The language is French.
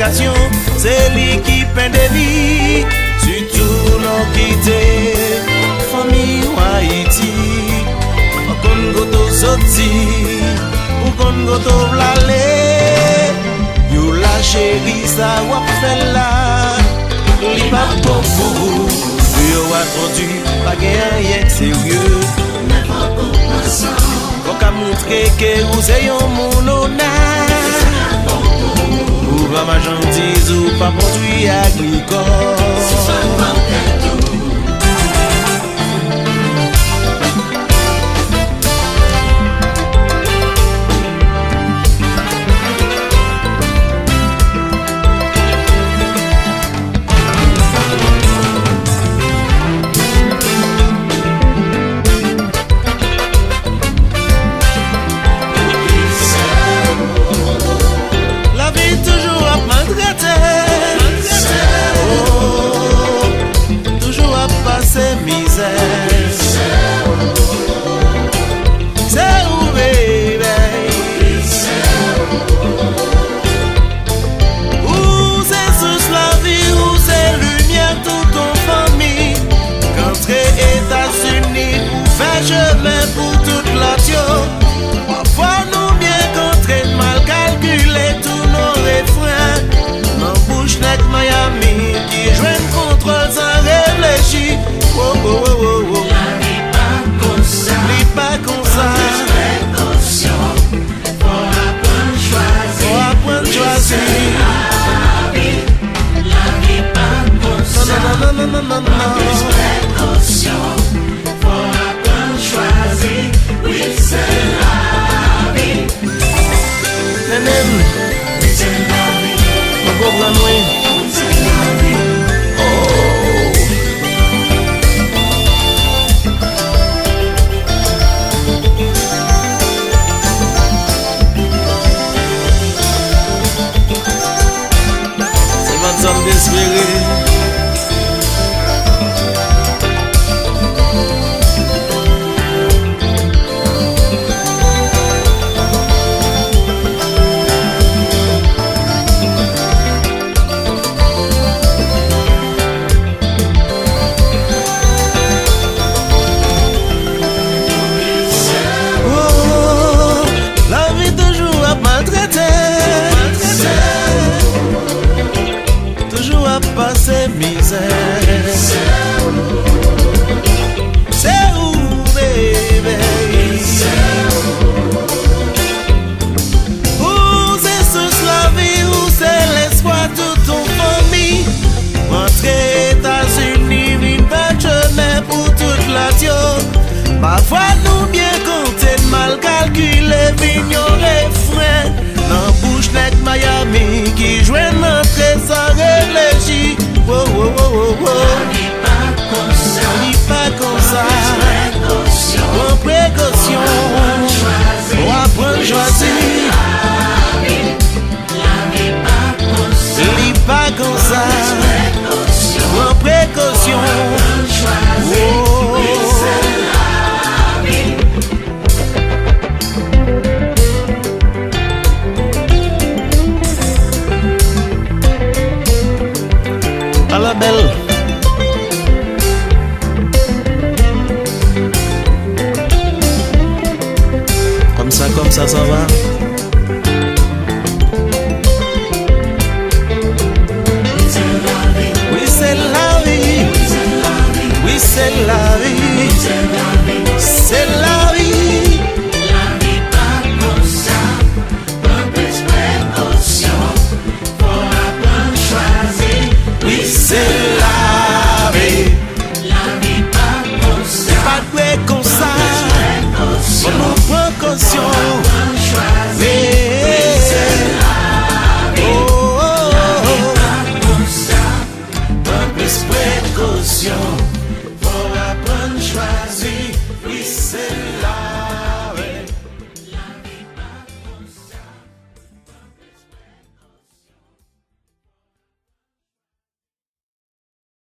éducation, c'est lui qui peint des vies. Surtout l'on quitte famille ou Haïti. Pour qu'on goto sorti, pour qu'on goto v'l'aller. You la chérie, ça wap fait là. Li pas beaucoup, yo attendu, pas rien sérieux. Faut qu'à montrer que vous êtes un mon honnête. Ou va ma gentille ou pas produit agricole. Chemin pour toute l'action. Parfois nous bien contre mal calculer tous nos refrains. Mon bouche net Miami qui joue un contrôle sans réfléchir. Oh oh oh oh oh. La vie pas comme ça. Vie pas comme ça. Précaution. Faut apprendre choisir. Faut apprendre choisir. La vie pas comme ça. Non non non non non non. Plus précaution. Choisir, oui c'est la vie. Nenem, Oui c'est la vie. on va prendre loin. Oui c'est la vie. C'est votre zone d'espérer. Toujours à passer misère. C'est où, bébé? Où c'est sous la vie, où c'est l'espoir de ton famille. Rentrer États-Unis, vivre un chemin pour toute la nation. Parfois nous bien compter, mal calculer, vignorer frein. Dans bouche net Miami qui joue notre sans réfléchir. Oh oh oh oh oh. La vie pas comme ça. La vie pas comme ça. Précaution. Prends précaution. Faut apprendre choisir. La vie pas comme ça. La vie pas comme ça. Précaution. Prends précaution. Choisir. Oh. Oui c'est la vie. À la belle. Comme ça va. Oui, c'est la vie. Oui, c'est la vie. C'est la vie. La vie pas comme ça. Prends plus précaution. Faut apprendre choisir. Oui, c'est la vie. La vie pas comme ça. Pas de way comme ça. Précaution. On nous prend caution. Apprendre choisir. Oui c'est la vie. Oh, oh, La vie oh. pas comme ça. Prends plus précaution.